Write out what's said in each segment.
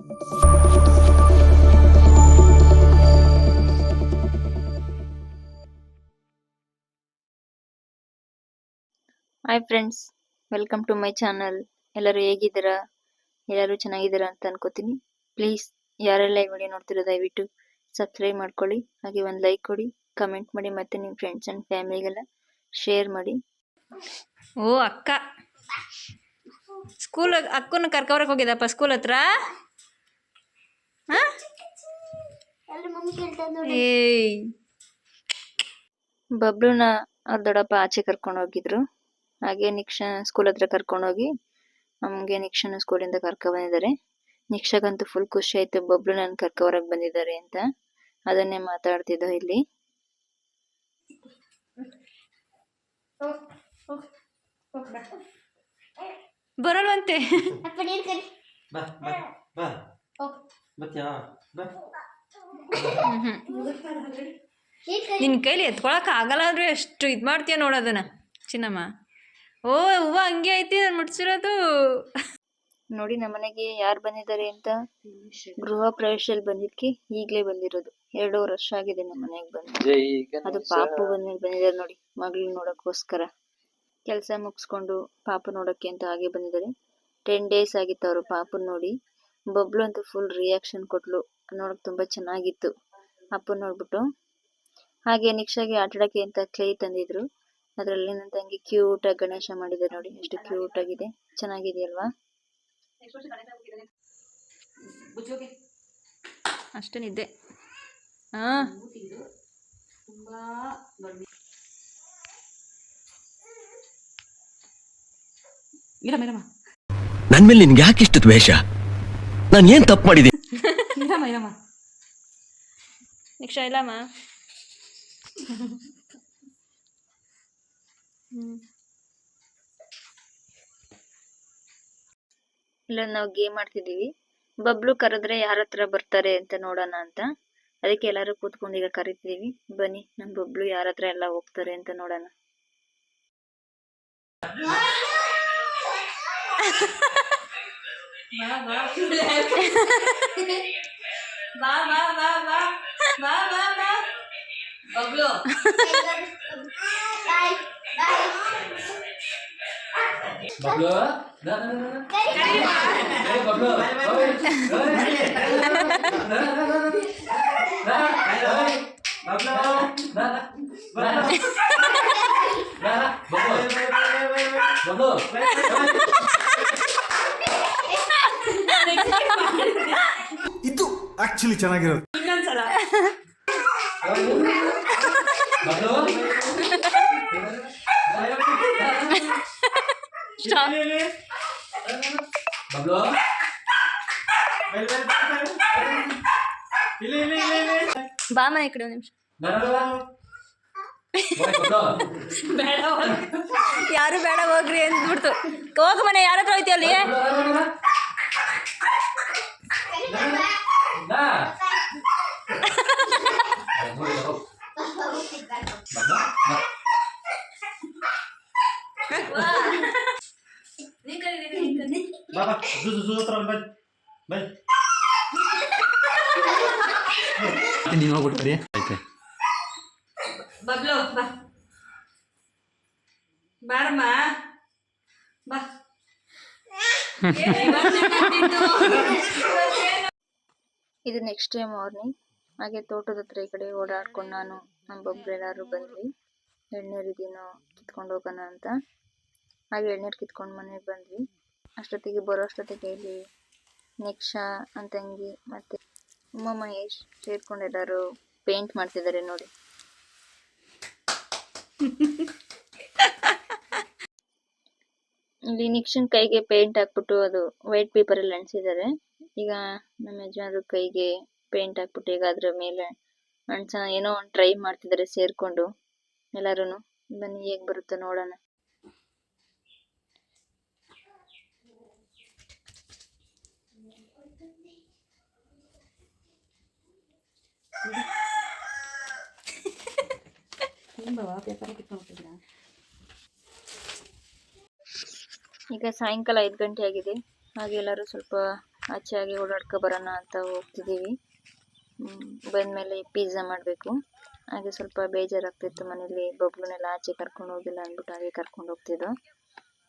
Hi friends, welcome to my channel. ಎಲ್ಲರೂ ಹೇಗಿದ್ದೀರಾ? ಎಲ್ಲರೂ ಚೆನ್ನಾಗಿದ್ದೀರಾ ಅಂತ ಅನ್ಕೋತೀನಿ. ಪ್ಲೀಸ್ ಯಾರೆಲ್ಲ ಈ ವಿಡಿಯೋ ನೋಡ್ತಿರೋ ದಯವಿಟ್ಟು ಸಬ್ಸ್ಕ್ರೈಬ್ ಮಾಡ್ಕೊಳ್ಳಿ, ಹಾಗೆ ಒಂದು ಲೈಕ್ ಕೊಡಿ, ಕಮೆಂಟ್ ಮಾಡಿ, ಮತ್ತೆ ನಿಮ್ಮ ಫ್ರೆಂಡ್ಸ್ ಆ್ಯಂಡ್ ಫ್ಯಾಮಿಲಿಗೆಲ್ಲ ಶೇರ್ ಮಾಡಿ. ಓ ಅಕ್ಕ ಸ್ಕೂಲ್ ಅಕ್ಕನ ಕರ್ಕೊಬರಕ್ಕೆ ಹೋಗಿದ್ದಪ್ಪ ಸ್ಕೂಲ್ ಹತ್ರ. ಏಯ್ ಬಬ್ಲುನ ಅವ್ರ ದೊಡ್ಡಪ್ಪ ಆಚೆ ಕರ್ಕೊಂಡು ಹೋಗಿದ್ರು. ಹಾಗೆ ನಿಕ್ಷಾ ಸ್ಕೂಲ್ ಹತ್ರ ಕರ್ಕೊಂಡೋಗಿ ನಮಗೆ ನಿಕ್ಷಾನ ಸ್ಕೂಲಿಂದ ಕರ್ಕೊ ಬಂದಿದ್ದಾರೆ. ನಿಕ್ಷಾಗಂತೂ ಫುಲ್ ಖುಷಿ ಆಯ್ತು, ಬಬ್ಲು ನನ್ನ ಕರ್ಕೊಬರಕ್ಕೆ ಬಂದಿದ್ದಾರೆ ಅಂತ. ಅದನ್ನೇ ಮಾತಾಡ್ತಿದ್ದೋ ಇಲ್ಲಿ. ಬರಲ್ವಂತೆ. ನಿನ್ನ ಕೈಲಿ ಎತ್ಕೊಳಕ್ ಆಗಲ್ಲ ಅಂದ್ರೆ ಎಷ್ಟು ಇದು ಮಾಡ್ತೀಯ ನೋಡೋದನ್ನ ಚಿನ್ನಮ್ಮ. ಓ ಹೂವು ಹಂಗೆ ಐತಿ ನಾನು ಮುಡ್ಸಿರೋದು. ನೋಡಿ ನಮ್ಮ ಮನೆಗೆ ಯಾರು ಬಂದಿದ್ದಾರೆ ಅಂತ. ಗೃಹ ಪ್ರವೇಶದಲ್ಲಿ ಬಂದಿದ್ದಕ್ಕೆ ಈಗಲೇ ಬಂದಿರೋದು. 2 ವರ್ಷ ಆಗಿದೆ ನಮ್ಮ ಮನೆಗೆ ಬಂದು. ಅದು ಪಾಪು ಬಂದಿದ್ದಾರೆ ನೋಡಿ, ಮಗಳು ನೋಡೋಕ್ಕೋಸ್ಕರ. ಕೆಲಸ ಮುಗಿಸ್ಕೊಂಡು ಪಾಪು ನೋಡೋಕ್ಕೆ ಅಂತ ಹಾಗೆ ಬಂದಿದ್ದಾರೆ. 10 ಡೇಸ್ ಆಗಿತ್ತು ಅವರು ಪಾಪು ನೋಡಿ. ಬಬ್ಲು ಅಂತೂ ಫುಲ್ ರಿಯಾಕ್ಷನ್ ಕೊಟ್ಲು, ನೋಡೋಕೆ ತುಂಬ ಚೆನ್ನಾಗಿತ್ತು ಅಪ್ಪನ ನೋಡ್ಬಿಟ್ಟು. ಹಾಗೆ ನಿಕ್ಷಾಗೆ ಆಟಾಡೋಕ್ಕೆ ಅಂತ ಕ್ಲೇ ತಂದಿದ್ರು. ಅದರಲ್ಲಿ ನನ್ನ ತಂಗಿ ಕ್ಯೂಟಾಗಿ ಗಣೇಶ ಮಾಡಿದ್ದಾರೆ ನೋಡಿ, ಎಷ್ಟು ಕ್ಯೂಟ್ ಆಗಿದೆ, ಚೆನ್ನಾಗಿದೆಯಲ್ವಾ? ಅಷ್ಟೇ ನಿದ್ದೆ. ನನ್ ಮೇಲೆ ನಿನ್ಗೆ ಯಾಕೆ ಇಷ್ಟು ದ್ವೇಷ? ನಾನು ಏನ್ ತಪ್ಪು ಮಾಡಿದೆ? ನಿಕ್ಷಾ ಇಲ್ಲಮ್ಮ. ಇಲ್ಲ, ನಾವು ಗೇಮ್ ಆಡ್ತಿದೀವಿ. ಬಬ್ಲು ಕರೆದ್ರೆ ಯಾರ ಹತ್ರ ಬರ್ತಾರೆ ಅಂತ ನೋಡೋಣ ಅಂತ. ಅದಕ್ಕೆ ಎಲ್ಲರೂ ಕೂತ್ಕೊಂಡು ಈಗ ಕರಿತಿದೀವಿ. ಬನ್ನಿ ನಮ್ಮ ಬಬ್ಲು ಯಾರ ಹತ್ರ ಎಲ್ಲ ಹೋಗ್ತಾರೆ ಅಂತ ನೋಡೋಣ. ಬಬ್ಲು ಇದು ಆಕ್ಚುಲಿ ಚೆನ್ನಾಗಿರೋದು. ಇನ್ನೊಂದ್ಸಲ ಬಾ ಮನೆ ಕಡೆ ಒಂದು ನಿಮಿಷ. ಬೇಡ ಯಾರು ಬೇಡ ಹೋಗ್ರಿ ಅಂದ್ಬಿಡ್ತು. ಹೋಗ ಮನೆ ಯಾರ ಹತ್ರ ಹೋಯ್ತಿ ಅಲ್ಲಿ? ನೀನು ಹೋಗ್ಬಿಟ್ಟು ಬಬ್ಲು ಬಾ ಬಾರಮ್ಮ ಬಾ. ಇದು ನೆಕ್ಸ್ಟ್ ಡೇ ಮಾರ್ನಿಂಗ್. ಹಾಗೆ ತೋಟದ ಹತ್ರ ಈ ಕಡೆ ಓಡಾಡ್ಕೊಂಡು ನಾನು ನಮ್ಮ ಬಬ್ಲು ಎಲ್ಲರೂ ಬಂದ್ವಿ. ಎಳ್ನೀರಿಗೇನೋ ಕಿತ್ಕೊಂಡು ಹೋಗೋಣ ಅಂತ. ಹಾಗೆ ಎಳ್ನೀರು ಕಿತ್ಕೊಂಡು ಮನೆಗೆ ಬಂದ್ವಿ. ಅಷ್ಟೊತ್ತಿಗೆ ಬರೋಷ್ಟೊತ್ತಿಗೆ ಇಲ್ಲಿ ನಿಕ್ಷಾ ಅಂತಂಗಿ ಮತ್ತೆ ಉಮಾ ಮಹೇಶ್ ಸೇರ್ಕೊಂಡು ಎಲ್ಲರೂ ಪೇಂಟ್ ಮಾಡ್ತಿದ್ದಾರೆ ನೋಡಿ. ಇಲ್ಲಿ ನಿಕ್ಷನ್ ಕೈಗೆ ಪೇಂಟ್ ಹಾಕ್ಬಿಟ್ಟು ಅದು ವೈಟ್ ಪೇಪರ್ ಅಲ್ಲಿ ಅಂಟಿಸಿದ್ದಾರೆ. ಈಗ ನಮ್ಮ ಯಜಮಾನರು ಕೈಗೆ ಪೇಂಟ್ ಹಾಕ್ಬಿಟ್ಟು ಈಗ ಅದ್ರ ಮೇಲೆ ಅಂಟ್ಸೋಣ ಏನೋ ಒಂದು ಟ್ರೈ ಮಾಡ್ತಿದ್ದಾರೆ ಸೇರ್ಕೊಂಡು ಎಲ್ಲರೂ. ಬನ್ನಿ ಹೇಗೆ ಬರುತ್ತೋ ನೋಡೋಣ. ಈಗ ಸಾಯಂಕಾಲ 5 ಗಂಟೆ ಆಗಿದೆ. ಹಾಗೆ ಎಲ್ಲರೂ ಸ್ವಲ್ಪ ಆಚೆಯಾಗಿ ಓಡಾಡ್ಕೊ ಬರೋಣ ಅಂತ ಹೋಗ್ತಿದ್ದೀವಿ. ಬಂದಮೇಲೆ ಪಿಜ್ಜಾ ಮಾಡಬೇಕು. ಹಾಗೆ ಸ್ವಲ್ಪ ಬೇಜಾರಾಗ್ತಿತ್ತು ಮನೇಲಿ, ಬಬ್ಲುನೆಲ್ಲ ಆಚೆ ಕರ್ಕೊಂಡು ಹೋಗಿಲ್ಲ ಅಂದ್ಬಿಟ್ಟು ಹಾಗೆ ಕರ್ಕೊಂಡು ಹೋಗ್ತಿದ್ದೋ.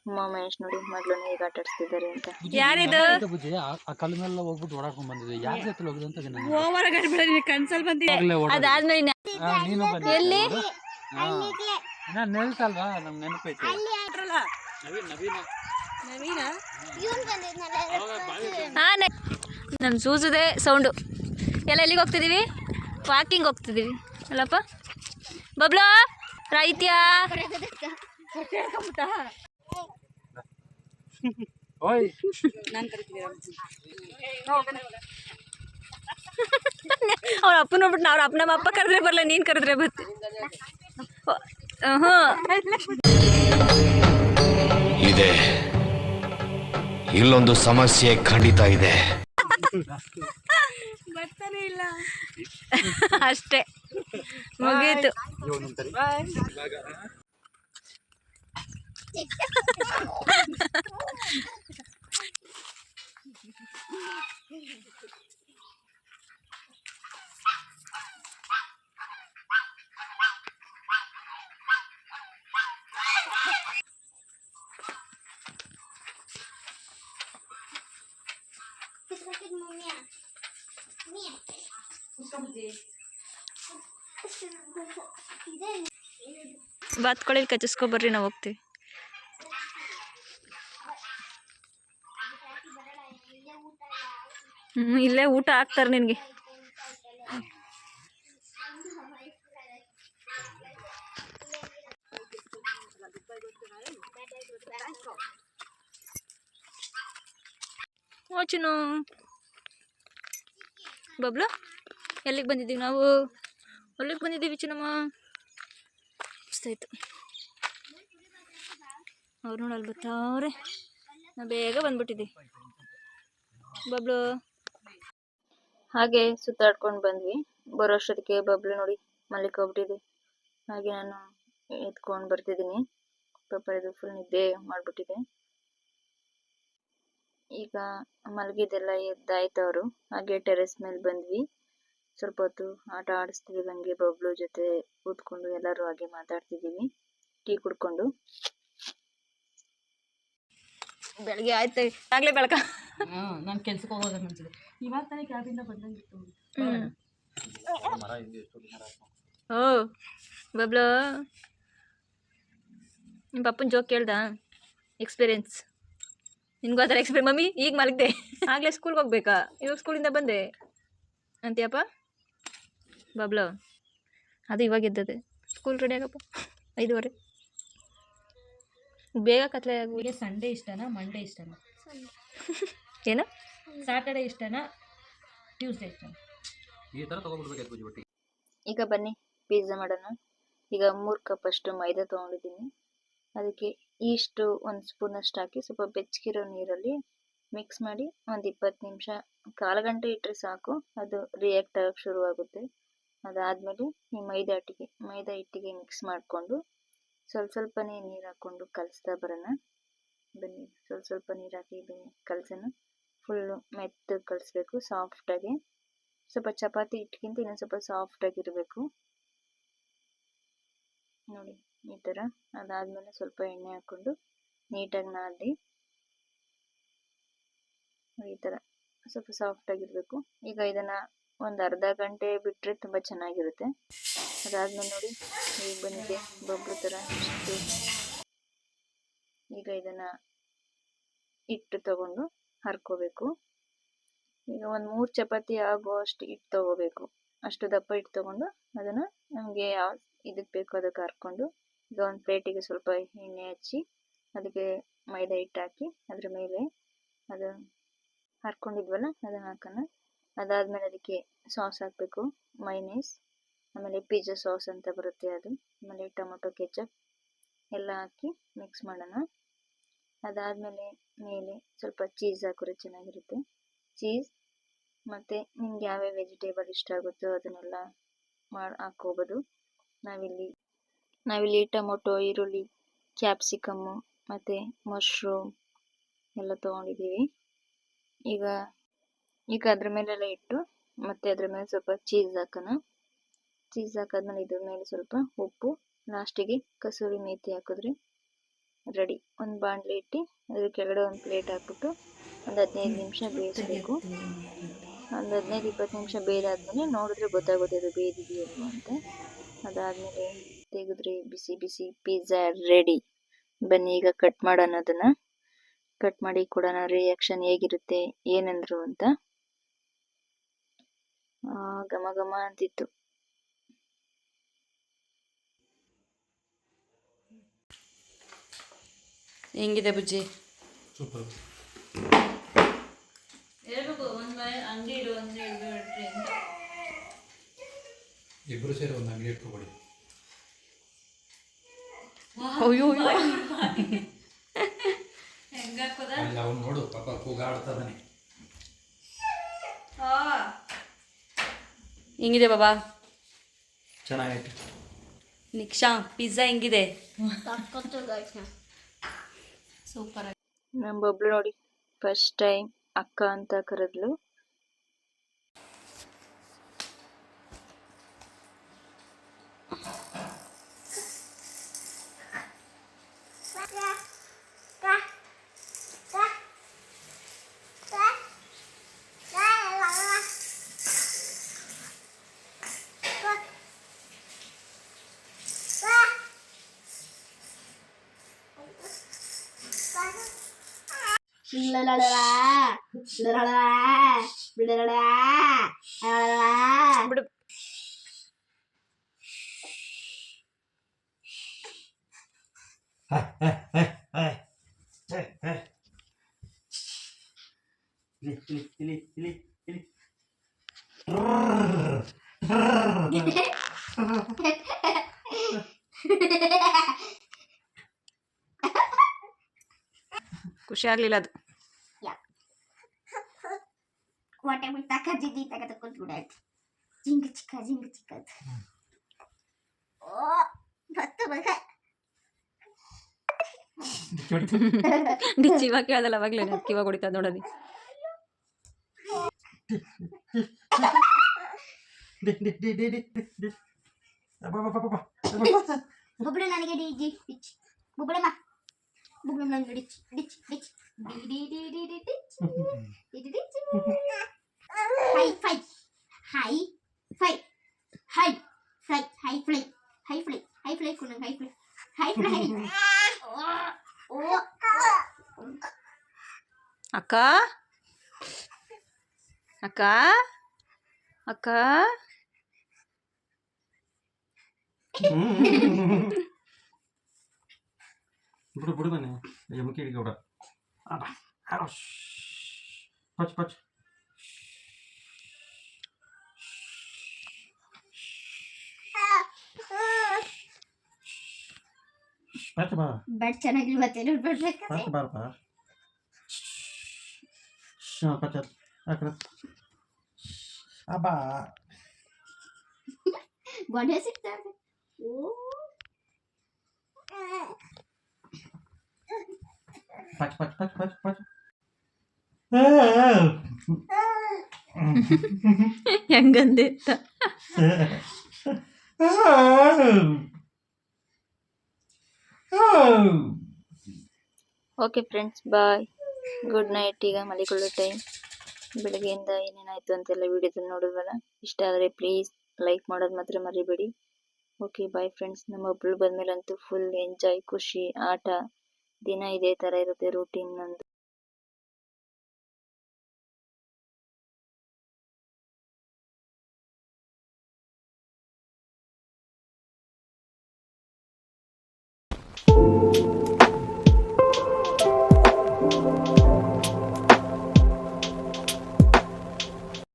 ಉಮಾ ಮಹೇಶ್ ನೋಡಿ ಮಗಳನ್ನ ಹೇಗೆ ಆಟ ಆಡಿಸ್ತಿದ್ದಾರೆ ಅಂತ. ಯಾರಿದು ಬುಜ್ಜಿ ಆ ಕಲ್ಲು ಮೇಲೆ ಹೋಗ್ಬಿಟ್ಟು ಓಡಾಡ್ಕೊಂಡ್ ಬಂದಿದ್ದೆ. ಯಾರ ಜೊತೆ ಹೋಗಿದೆ ಅಂತ ಓವರ್ ಗಡ್ಬಿಡ ಕನ್ಸಲ್ ಬಂದಿದೆ. ಅದಾದ್ಮೇಲೆ ನೀನು ಎಲ್ಲಿ ನೆನ್ಸಲ್ವಾ? ನಮ್ ನೆನಪೈತೆ. ನಮ್ ಸೂಸುದೆ ಸೌಂಡು. ಎಲ್ಲ ಎಲ್ಲಿಗೆ ಹೋಗ್ತಿದೀವಿ? ವಾಕಿಂಗ್ ಹೋಗ್ತಿದೀವಿ ಅಲ್ಲಪ್ಪ. ಬಬ್ಲು ರೈತ್ಯಾ ಓಯ್ ಅವ್ರ ಅಪ್ಪ ನೋಡ್ಬಿಟ್ಟು ಅವ್ರ ಅಪ್ಪ ನಮ್ಮ ಅಪ್ಪ ಕರೆದ್ರೆ ಬರಲ್ಲ, ನೀನ್ ಕರೆದ್ರೆ ಬರ್ತಿ. ಇದೆ, ಇಲ್ಲೊಂದು ಸಮಸ್ಯೆ ಖಂಡಿತ ಇದೆ. ಬರ್ತಾನೆ ಇಲ್ಲ ಅಷ್ಟೇ, ಮುಗೀತು. ಬಾತ್ಕೊಳ್ಳಿ ಕಚ್ಚಿಸ್ಕೊ ಬರ್ರಿ, ನಾವು ಹೋಗ್ತೀವಿ. ಇಲ್ಲೇ ಊಟ ಹಾಕ್ತಾರೆ ನಿನಗೆ. ಚಿನ್ನು ಬಬ್ಲು, ಎಲ್ಲಿಗೆ ಬಂದಿದ್ದೀವಿ ನಾವು? ಅಲ್ಲಿಗೆ ಬಂದಿದ್ದೀವಿ ಚಿನ್ನಮ್ಮ. ಆಯ್ತು, ಅವ್ರು ನೋಡಲ್ಲಿ ಬರ್ತಾವ್ರೆ. ನಾವು ಬೇಗ ಬಂದ್ಬಿಟ್ಟಿದ್ದೀವಿ ಬಬ್ಲು. ಹಾಗೆ ಸುತ್ತಾಡ್ಕೊಂಡು ಬಂದ್ವಿ. ಬರೋಷ್ಟೊತ್ತಿಗೆ ಬಬ್ಲು ನೋಡಿ ಮಲ್ಕೊಂಡ್ಬಿಟ್ಟಿದೆ. ಹಾಗೆ ನಾನು ಎತ್ಕೊಂಡು ಬರ್ತಿದ್ದೀನಿ. ಪಾಪ ಇದು ಫುಲ್ ನಿದ್ದೆ ಮಾಡಿಬಿಟ್ಟಿದೆ. ಈಗ ಮಲಗಿದೆಲ್ಲ ಎದ್ದಾಯ್ತವರು. ಹಾಗೆ ಟೆರೆಸ್ ಮೇಲೆ ಬಂದ್ವಿ. ಸ್ವಲ್ಪ ಹೊತ್ತು ಆಟ ಆಡಿಸ್ತಿದ್ದೀವಿ ಹಂಗೆ ಬಬ್ಲು ಜೊತೆ ಕೂತ್ಕೊಂಡು ಎಲ್ಲರೂ ಹಾಗೆ ಮಾತಾಡ್ತಿದ್ದೀವಿ ಟೀ ಕುಡ್ಕೊಂಡು. ಬೆಳಗ್ಗೆ ಆಯ್ತು ಆಗ್ಲೇ ಬೆಳಕ. ನಾನು ಕೆಲ್ಸಕ್ಕೆ ಹೋಗೋದ ಅನ್ಸಿದೆ. ಇವಾಗ ತಾನೇ ಕ್ಯಾಬಿಂದ ಬಂದಂಗಿತ್ತು. ಓ ಬಬ್ಲು, ನಿಮ್ಮ ಪಪ್ಪನ ಜೋಕ್ ಕೇಳ್ದ? ಎಕ್ಸ್ಪೀರಿಯನ್ಸ್ ನಿನ್ಗೂ ಆ ಥರ ಎಕ್ಸ್ಪೀರಿಯನ್ಸ್? ಮಮ್ಮಿ ಈಗ ಮಲಗಿದೆ, ಆಗಲೇ ಸ್ಕೂಲ್ಗೆ ಹೋಗ್ಬೇಕಾ, ಇವಾಗ ಸ್ಕೂಲಿಂದ ಬಂದೆ ಅಂತೀಯಪ್ಪ ಬಬ್ಲು? ಅದು ಇವಾಗ ಎದ್ದದೆ. School ready ಆಗಪ್ಪ 5:15. ಬೇಗ ಕತ್ಲೆ ಆಗಿ. ನಿಮಗೆ ಸಂಡೇ ಇಷ್ಟನಾ ಮಂಡೇ ಇಷ್ಟನಾ? ಏನು? ಸ್ಯಾಟರ್ಡೇ ಇಷ್ಟನಾ ಟ್ಯೂಸ್ಡೇ ಇಷ್ಟನಾ? ಈ ತರ ತಗೊಂಡ್ಬಿಡ್ಬೇಕು ಬುಜ್ಜಿ. ಈಗ ಬನ್ನಿ ಪಿಜ್ಜಾ ಮಾಡೋಣ. ಈಗ 3 ಕಪ್ ಅಷ್ಟು ಮೈದಾ ತೊಗೊಂಡಿದ್ದೀನಿ. ಅದಕ್ಕೆ ಇಷ್ಟು 1 ಸ್ಪೂನ್ ಅಷ್ಟು ಹಾಕಿ ಸ್ವಲ್ಪ ಬೆಚ್ಚಗಿರೋ ನೀರಲ್ಲಿ ಮಿಕ್ಸ್ ಮಾಡಿ ಒಂದು 20 ನಿಮಿಷ, ಕಾಲು ಗಂಟೆ ಇಟ್ಟರೆ ಸಾಕು. ಅದು ರಿಯಾಕ್ಟ್ ಆಗೋಕ್ಕೆ ಶುರುವಾಗುತ್ತೆ. ಅದಾದಮೇಲೆ ಈ ಮೈದಾ ಹಿಟ್ಟಿಗೆ ಮಿಕ್ಸ್ ಮಾಡಿಕೊಂಡು ಸ್ವಲ್ಪನೇ ನೀರು ಹಾಕ್ಕೊಂಡು ಕಲಿಸ್ತಾ ಬರೋಣ. ಬನ್ನಿ, ಸ್ವಲ್ಪ ನೀರು ಹಾಕಿ ಬನ್ನಿ ಕಲಸೋಣ. ಫುಲ್ಲು ಮೆತ್ತಗೆ ಕಲಿಸ್ಬೇಕು, ಸಾಫ್ಟಾಗಿ. ಸ್ವಲ್ಪ ಚಪಾತಿ ಹಿಟ್ಟಿಗಿಂತ ಇನ್ನೊಂದು ಸ್ವಲ್ಪ ಸಾಫ್ಟಾಗಿರಬೇಕು ನೋಡಿ, ಈ ಥರ. ಅದಾದಮೇಲೆ ಸ್ವಲ್ಪ ಎಣ್ಣೆ ಹಾಕ್ಕೊಂಡು ನೀಟಾಗಿ ನಾದಿ ಈ ಥರ ಸ್ವಲ್ಪ ಸಾಫ್ಟಾಗಿರಬೇಕು. ಈಗ ಇದನ್ನು ಒಂದು ಅರ್ಧ ಗಂಟೆ ಬಿಟ್ಟರೆ ತುಂಬ ಚೆನ್ನಾಗಿರುತ್ತೆ. ಅದಾದಮೇಲೆ ನೋಡಿ ಈಗ ಬಂದಿದೆ ಬಬ್ಲು ಥರ ಇಷ್ಟು. ಈಗ ಇದನ್ನು ಹಿಟ್ಟು ತಗೊಂಡು ಹರ್ಕೋಬೇಕು. ಈಗ ಒಂದು 3 ಚಪಾತಿ ಆಗೋ ಅಷ್ಟು ಹಿಟ್ಟು ತೊಗೋಬೇಕು. ಅಷ್ಟು ದಪ್ಪ ಹಿಟ್ಟು ತೊಗೊಂಡು ಅದನ್ನು ನಮಗೆ ಯಾವ ಇದಕ್ಕೆ ಬೇಕೋ ಅದಕ್ಕೆ ಹರ್ಕೊಂಡು, ಈಗ ಒಂದು ಪ್ಲೇಟಿಗೆ ಸ್ವಲ್ಪ ಎಣ್ಣೆ ಹಚ್ಚಿ ಅದಕ್ಕೆ ಮೈದಾ ಹಿಟ್ಟು ಹಾಕಿ ಅದ್ರ ಮೇಲೆ ಅದು ಹರ್ಕೊಂಡಿದ್ವಲ್ಲ ಅದನ್ನು ಹಾಕೋಣ. ಅದಾದಮೇಲೆ ಅದಕ್ಕೆ ಸಾಸ್ ಹಾಕಬೇಕು, ಮೈನೀಸ್, ಆಮೇಲೆ ಪಿಜ್ಜಾ ಸಾಸ್ ಅಂತ ಬರುತ್ತೆ ಅದು, ಆಮೇಲೆ ಟೊಮೊಟೊ ಕೆಚಪ್ ಎಲ್ಲ ಹಾಕಿ ಮಿಕ್ಸ್ ಮಾಡೋಣ. ಅದಾದಮೇಲೆ ಮೇಲೆ ಸ್ವಲ್ಪ ಚೀಸ್ ಹಾಕಿದ್ರೆ ಚೆನ್ನಾಗಿರುತ್ತೆ. ಚೀಸ್ ಮತ್ತು ನಿಮ್ಗೆ ಯಾವ್ಯಾವ ವೆಜಿಟೇಬಲ್ ಇಷ್ಟ ಆಗುತ್ತೋ ಅದನ್ನೆಲ್ಲ ಹಾಕ್ಕೋಬೋದು. ನಾವಿಲ್ಲಿ ಟೊಮೊಟೊ, ಈರುಳ್ಳಿ, ಕ್ಯಾಪ್ಸಿಕಮ್ಮು ಮತ್ತು ಮಶ್ರೂಮ್ ಎಲ್ಲ ತೊಗೊಂಡಿದ್ದೀವಿ. ಈಗ ಈಗ ಅದ್ರ ಮೇಲೆಲ್ಲ ಇಟ್ಟು ಮತ್ತೆ ಅದ್ರ ಮೇಲೆ ಸ್ವಲ್ಪ ಚೀಸ್ ಹಾಕೋಣ. ಚೀಸ್ ಹಾಕಾದ್ಮೇಲೆ ಇದ್ರ ಮೇಲೆ ಸ್ವಲ್ಪ ಉಪ್ಪು, ಲಾಸ್ಟಿಗೆ ಕಸೂರಿ ಮೇಥಿ ಹಾಕಿದ್ರೆ ರೆಡಿ. ಒಂದು ಬಾಣಲೆ ಇಟ್ಟು ಅದ್ರ ಕೆಳಗಡೆ ಒಂದು ಪ್ಲೇಟ್ ಹಾಕ್ಬಿಟ್ಟು ಒಂದು 15 ನಿಮಿಷ ಬೇಯಿಸ್ಬೇಕು. ಒಂದು 15-20 ನಿಮಿಷ ಬೇಯ್ದಾದ್ಮೇಲೆ ನೋಡಿದ್ರೆ ಗೊತ್ತಾಗುತ್ತೆ ಅದು ಬೇಯ್ದಿದೆಯಲ್ವ ಅಂತ. ಅದಾದ್ಮೇಲೆ ತೆಗೆದ್ರೆ ಬಿಸಿ ಬಿಸಿ ಪಿಜ್ಜಾ ರೆಡಿ. ಬನ್ನಿ ಈಗ ಕಟ್ ಮಾಡೋಣ. ಅದನ್ನ ಕಟ್ ಮಾಡಿ ಕೊಡೋಣ. ರಿಯಾಕ್ಷನ್ ಹೇಗಿರುತ್ತೆ ಏನಂದ್ರು ಅಂತ. ಘಮ ಘಮ ಅಂತಿತ್ತು. ಹೆಂಗಿದೆ ಬುಜ್ಜಿ? ಸೂಪರ್. ಹೇಳ್ಬೇಕು ಒಂದು ಅಂಗಡಿ ಇಡು ಅಂದ್ರೆ ಹೇಳ್ಬಿಟ್ರಿ ಅಂತ. ಇಬ್ರು ಸೇರಿ ಒಂದು ಅಂಗಡಿ ಇಟ್ಕೊಬಿಡಿ. ಅಯ್ಯೋ ಹೆಂಗಾಕೋದ? ಅಲ್ಲಿ ಅವ್ನು ನೋಡು ಪಾಪ ಕೂಗಾಡ್ತದಾನೆ. ಹೆಂಗಿದೆ ಬಾಬಾ? ಚೆನ್ನಾಗೈತೆ. ನಿಕ್ಷಾ ಪಿಜ್ಜಾ ಹೆಂಗಿದೆ? ಸೂಪರ್ ಆಗಿ. ನಮ್ಮ ಬಬ್ಲು ನೋಡಿ ಫಸ್ಟ್ ಟೈಮ್ ಅಕ್ಕ ಅಂತ ಕರೆದ್ಲು. ಬಿಡು. ಖುಷಿ ಆಗ್ಲಿಲ್ಲ ಅದು. ಹೊಟ್ಟೆ ಬಿಟ್ಟು ತಕದಿದ್ದಿ ತಗದ ಕೂತ್ಬಿಡಾಯ್ತು. ಜಿಂಗ ಚಿಕ್ಕದು ಓ ಬತ್ತು ಮಗ. ಡಿಚ್ಚಿ ಇವಾಗ ಕೇಳ್ದಲ್ಲ ಅವಾಗ್ಲೇ ಕಿವಾಗ ಹೊಡಿತಾ ನೋಡೋದಿ. ಬುಬ್ಳು ನನಗೆ ಡಿಜಿ ಡಿಚ್ ಬುಬ್ಳಮ್ಮ ಬುಬ್ಳು ನನಗೆ ಡಿಚ್ ಡಿಚ್ ಡಿಚ್ ಡಿ ಡಿ ಡಿ ಡಿ ಡಿಚ್ ಡಿ ಡಿಚ್ ಹೈ ಫೈ ಹೈ ಫೈ high fly high fly high fly high fly ಕುನ ಹೈ ಫ್ಲೈ ಹೈ ಫ್ಲೈ ಓ ಅಕ್ಕ ಅಕ್ಕ ಅಕ್ಕ ಬಿಡು ಬಿಡು ಬನ್ನಿ ಎಮ್ಮಕ್ಕೆ ಹಿಡಿಗೌಡ. ಪಚ್ ಪಚ್ ಪಚ್ ಬಾ ಬಟ್ ಚೆನ್ನಾಗಿಲ್ವತ್ತೇನು ಬಿಡ್ಬೇಕು ಪಚ್ ಬಾರಪ್ಪ. ಪಚ್ ಹಾಕ್ರ ಅಬ್ಬಾ ಗೊಂಡೆ ಸಿಗ್ತಾರೆ. ಓ ಪಚ್ ಪಚ್ ಪಚ್ ಪಚ್ ಪಚ್. ಹೆಂಗಂದೆ ಅಂತ. ಓಕೆ ಫ್ರೆಂಡ್ಸ್, ಬಾಯ್, ಗುಡ್ ನೈಟ್. ಈಗ ಮಲಿಕೊಳ್ಳೋ ಟೈಮ್. ಬೆಳಗ್ಗೆಯಿಂದ ಏನೇನಾಯ್ತು ಅಂತೆಲ್ಲ ವಿಡಿಯೋದಲ್ಲಿ ನೋಡಿದ್ವಲ್ಲ. ಇಷ್ಟ ಆದರೆ ಪ್ಲೀಸ್ ಲೈಕ್ ಮಾಡೋದು ಮಾತ್ರ ಮರಿಬೇಡಿ. Okay bye friends. ನಮ್ಮ ಒಬ್ಳು ಬಂದ್ಮೇಲಂತೂ ಫುಲ್ ಎಂಜಾಯ್, ಖುಷಿ, ಆಟ ದಿನ ಇದೇ ಥರ ಇರುತ್ತೆ ರೂಟೀನ್ ನಂದು.